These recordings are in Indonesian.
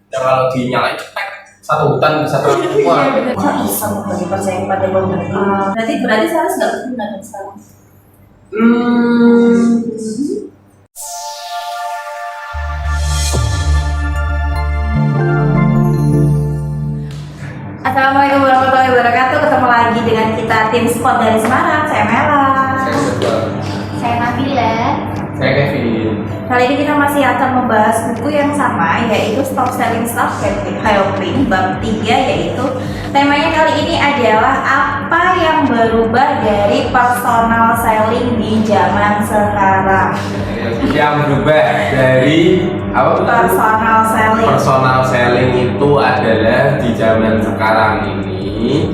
yang kalau dinyalain cetek satu hutan bisa terang semua. Kok iseng bagi percaya pada pembeli? Berarti saya nggak berguna kan sekarang? Assalamualaikum warahmatullahi wabarakatuh. Ketemu lagi dengan kita tim Spot dari Semarang. Saya Mela. Saya Nabila. Saya Kevin. Kali ini kita masih akan membahas buku yang sama, yaitu Stop Selling Stuff Helping bab 3, yaitu temanya kali ini adalah apa yang berubah dari personal selling di zaman sekarang. Yang berubah dari apa? Personal selling. Personal selling itu adalah di zaman sekarang ini.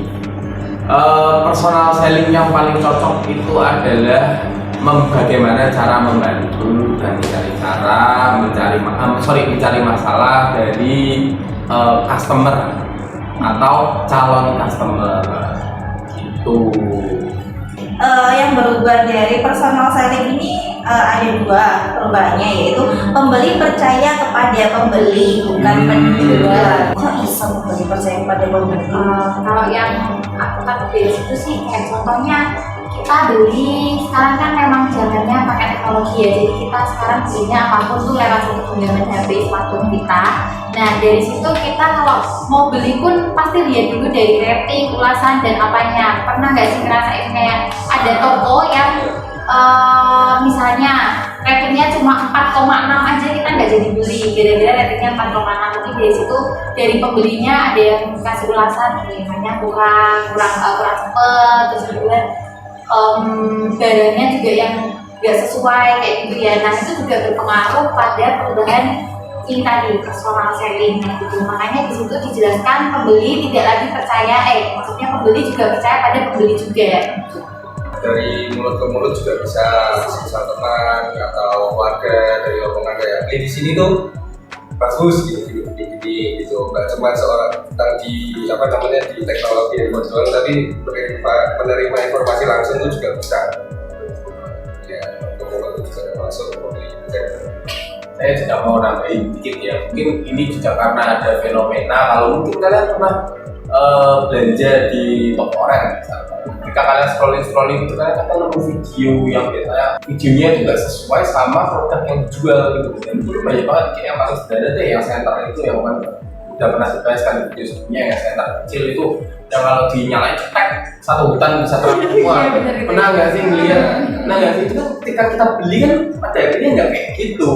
Personal selling yang paling cocok itu adalah bagaimana cara membantu dan mencari masalah dari customer atau calon customer gitu. Yang berubah dari personal selling ini ada dua perubahannya, yaitu pembeli percaya kepada pembeli, bukan penjual. Kok iseng pembeli percaya kepada pembeli? Kalau yang aku tahu dari situ sih kayak contohnya kita beli sekarang kan memang zamannya pakai teknologi ya, jadi kita sekarang belinya apapun tuh lewat satu genggaman HP smartphone kita. Nah dari situ kita kalau mau beli pun pasti lihat dulu dari rating, ulasan dan apanya. Pernah nggak sih ngerasain kayak ada toko yang misalnya ratingnya cuma 4,6 aja kita nggak jadi beli, gara-gara ratingnya 4,6. Mungkin dari situ dari pembelinya ada yang kasih ulasan namanya kurang cepet, terus juga barangnya juga yang nggak sesuai kayak gitu ya. Nah itu juga berpengaruh pada perubahan ini tadi, personal selling gitu. Makanya di situ dijelaskan pembeli tidak lagi percaya, maksudnya pembeli juga percaya pada pembeli juga. Dari mulut ke mulut juga bisa teman atau keluarga, dari omongan kayak beli di sini tuh bagus gitu, nggak cuma seorang tentang di teknologi doang, tapi menerima informasi langsung itu juga bisa. Ya, itu bisa masuk pembeli. Saya juga mau nambahin dikit ya, mungkin ini juga karena ada fenomena, kalau mungkin kalian pernah belanja di toko orang misalkan, ketika kalian scrolling itu kalian akan nemu video yang biasanya videonya juga sesuai sama produk yang dijual gitu. Dan dulu banyak banget kayak yang paling sederhana deh, yang center itu yang udah pernah dibahaskan di video sebelumnya, yang center kecil itu yang kalau dinyalain cetek satu hutan bisa terang semua. Pernah nggak sih ngeliat? Nah nggak sih, itu kan ketika kita beli kan pada akhirnya nggak kayak gitu.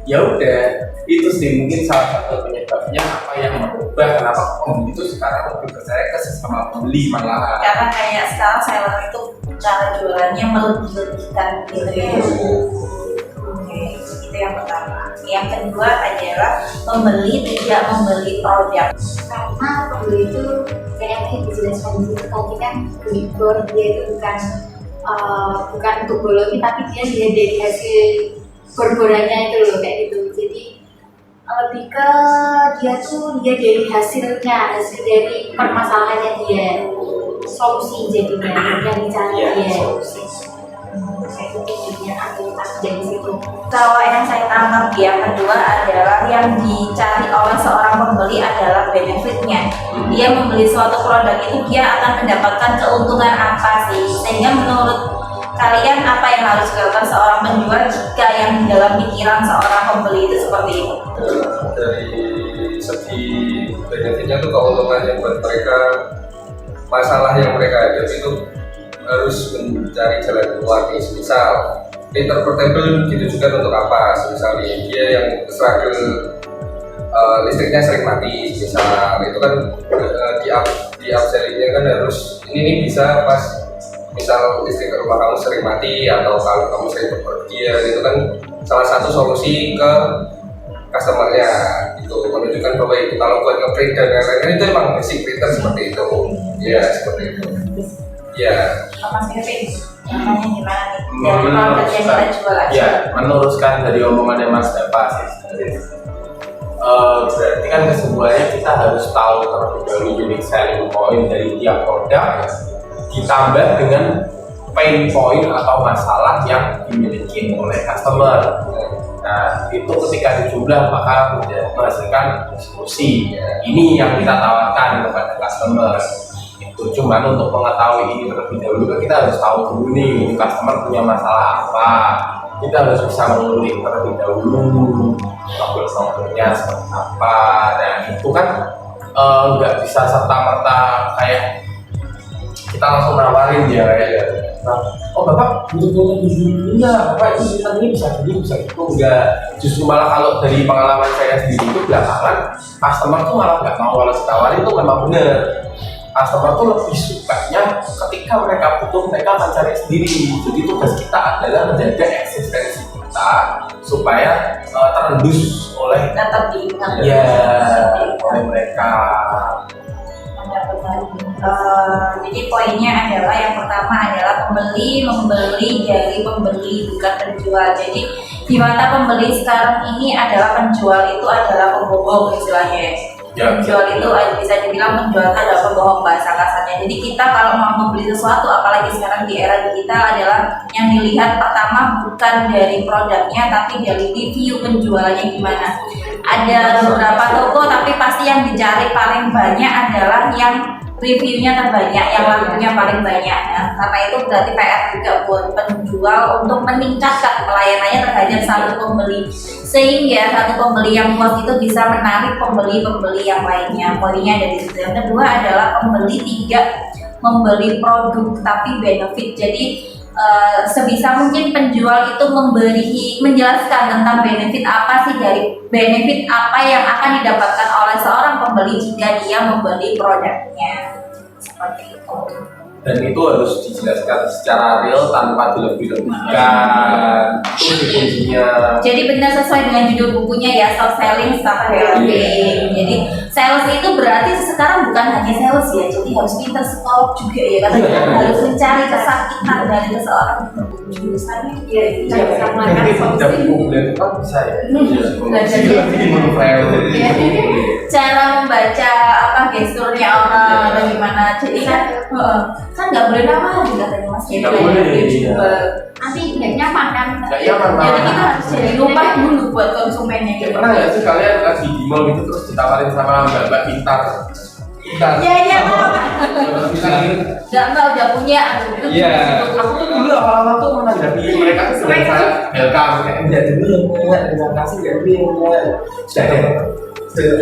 Ya udah, itu sih mungkin salah satu penyebabnya apa yang merubah kenapa pembeli itu sekarang lebih percaya ke sesama pembeli malah. Karena kayak sekarang seller itu cara jualannya melebih-lebihkan gitu ya. Oke, itu yang pertama. Yang kedua adalah pembeli tidak membeli produk. Karena pembeli itu kayak yang dijelaskan di situ tadi kan, dia itu bukan untuk bolongi, tapi dia lihat dari hasil borborannya itu loh, kayak gitu. Jadi lebih ke dia tuh lihat dari hasil dari permasalahannya dia, solusi jadinya yang dicari dia. Dari situ. Kalau yang saya tangkap yang kedua adalah yang dicari oleh seorang pembeli adalah benefitnya. Dia membeli suatu produk itu dia akan mendapatkan keuntungan apa sih? Sehingga menurut kalian apa yang harus dilakukan seorang penjual jika yang di dalam pikiran seorang pembeli itu seperti itu? Dari segi benefitnya tuh keuntungannya buat mereka, masalah yang mereka hadapi itu harus mencari jalan keluar. Misal interpretable ditujukan untuk apa? Misalnya dia yang struggle listriknya sering mati, misal itu kan di upsellingnya kan harus ini bisa pas misal listrik rumah kamu sering mati atau kalau kamu sering bepergian, itu kan salah satu solusi ke customernya itu, menunjukkan bahwa itu kalau buat nge-print dan lain-lain itu emang basic printer seperti itu. Ya seperti itu. Ya. Mas Kevin, namanya gimana nih? Dari produk yang kita jual aja. Ya, meneruskan dari omongannya Mas Dapa sih. Berarti kan kesimpulannya kita harus tahu terlebih dahulu unique selling point dari tiap produk, ditambah dengan pain point atau masalah yang dimiliki oleh customer. Nah, itu ketika dijumlah maka menghasilkan diskusi. Ini yang kita tawarkan kepada customer. Itu cuman untuk mengetahui ini terlebih dahulu kita harus tahu dulu nih customer punya masalah apa. Kita harus bisa mengulik terlebih dahulu problem-problemnya seperti apa. Dan itu kan nggak bisa serta merta kayak kita langsung nawarin dia kayak oh bapak butuh foto di sini ya, bapak itu ini bisa gini bisa gitu. Enggak, justru malah kalau dari pengalaman saya sendiri itu belakangan customer tuh malah nggak mau kalau ditawarin itu memang benar. Customer tuh lebih sukanya ketika mereka butuh mereka akan cari sendiri. Jadi tugas kita adalah menjaga eksistensi kita supaya terendus oleh Tetap diingat. ya oleh mereka. Jadi poinnya adalah yang pertama adalah pembeli membeli dari pembeli bukan penjual. Jadi di mata pembeli sekarang ini adalah penjual itu adalah pembohong istilahnya. Ya, Penjual itu bisa dibilang penjual itu adalah pembohong bahasa kasarnya. Jadi kita kalau mau membeli sesuatu, apalagi sekarang di era digital adalah yang dilihat pertama bukan dari produknya tapi dari review penjualannya gimana. Ada beberapa toko tapi pasti yang dicari paling banyak adalah yang reviewnya terbanyak, yang lakunya paling banyak. Nah, karena itu berarti PR juga buat penjual untuk meningkatkan pelayanannya terhadap satu pembeli, sehingga satu pembeli yang puas itu bisa menarik pembeli-pembeli yang lainnya. Poinnya dari situ. Yang kedua adalah pembeli tidak membeli produk tapi benefit. Jadi sebisa mungkin penjual itu menjelaskan tentang benefit apa sih, dari benefit apa yang akan didapatkan oleh seorang pembeli jika dia membeli produknya, seperti itu. Dan itu harus dijelaskan secara real tanpa dilebih-lebihkan. Itu sih kuncinya. Jadi benar sesuai dengan judul bukunya ya, soft selling, start helping. Jadi sales itu berarti sekarang bukan hanya sales ya, jadi harus pintar psikolog juga ya, karena kita harus mencari kesakitan dari seseorang. Jurusannya ya kita bisa melakukan solusi. Itu kan bisa ya. Belajar cara membaca apa gesturnya orang atau gimana. Jadi kan nggak boleh nama juga katanya Mas. Jadi Nggak boleh, iya. Nanti nggak nyaman kan? Nggak nyaman, Jadi Pak. kita harus jadi rumah dulu buat konsumennya gitu. Pernah nggak sih kalian lagi di mall gitu terus ditawarin sama mbak-mbak pintar? Pintar. Iya. Pintar. Nggak udah punya. Iya. Aku tuh dulu awal-awal tuh menanggapi mereka tuh sudah sangat welcome, kayak enggak dulu ya mbak, terima kasih ya mbak. Sudah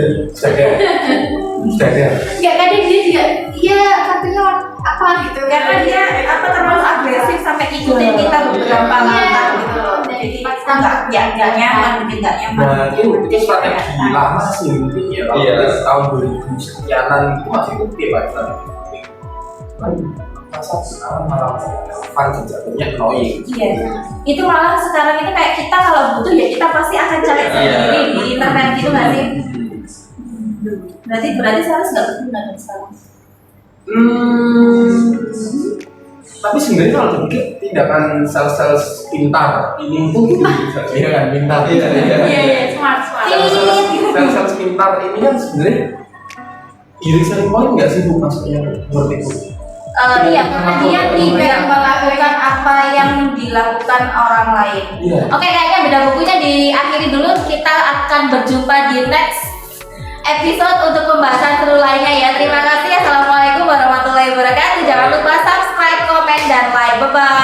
deh. Nggak kadang dia juga, iya kartunya apa gitu. Karena dia terlalu agresif sampai ikutin kita beberapa langkah gitu loh. Jadi kita nggak nyaman, mungkin nggak nyaman. Nah itu strategi lama sih mungkin ya. Kalau Iya. tahun 2000 sekianan itu masih oke pak. Masa sekarang malah fun jatuhnya annoying. Iya. Itu malah sekarang itu kayak kita kalau butuh ya kita pasti akan cari sendiri di internet gitu nggak sih? Berarti sales nggak berguna kan sekarang? Tapi sebenarnya kalau dipikir tindakan sales pintar ini itu iya kan pintar. Iya, smart. Sales pintar ini kan sebenarnya iri selling point nggak sih bu maksudnya menurut itu? Iya, karena dia tidak melakukan apa yang dilakukan orang lain. Iya. Oke, kayaknya beda bukunya diakhiri dulu. Kita akan berjumpa di next episode untuk pembahasan seru lainnya ya. Terima kasih. Assalamualaikum warahmatullahi wabarakatuh. Jangan lupa subscribe, komen, dan like. Bye bye.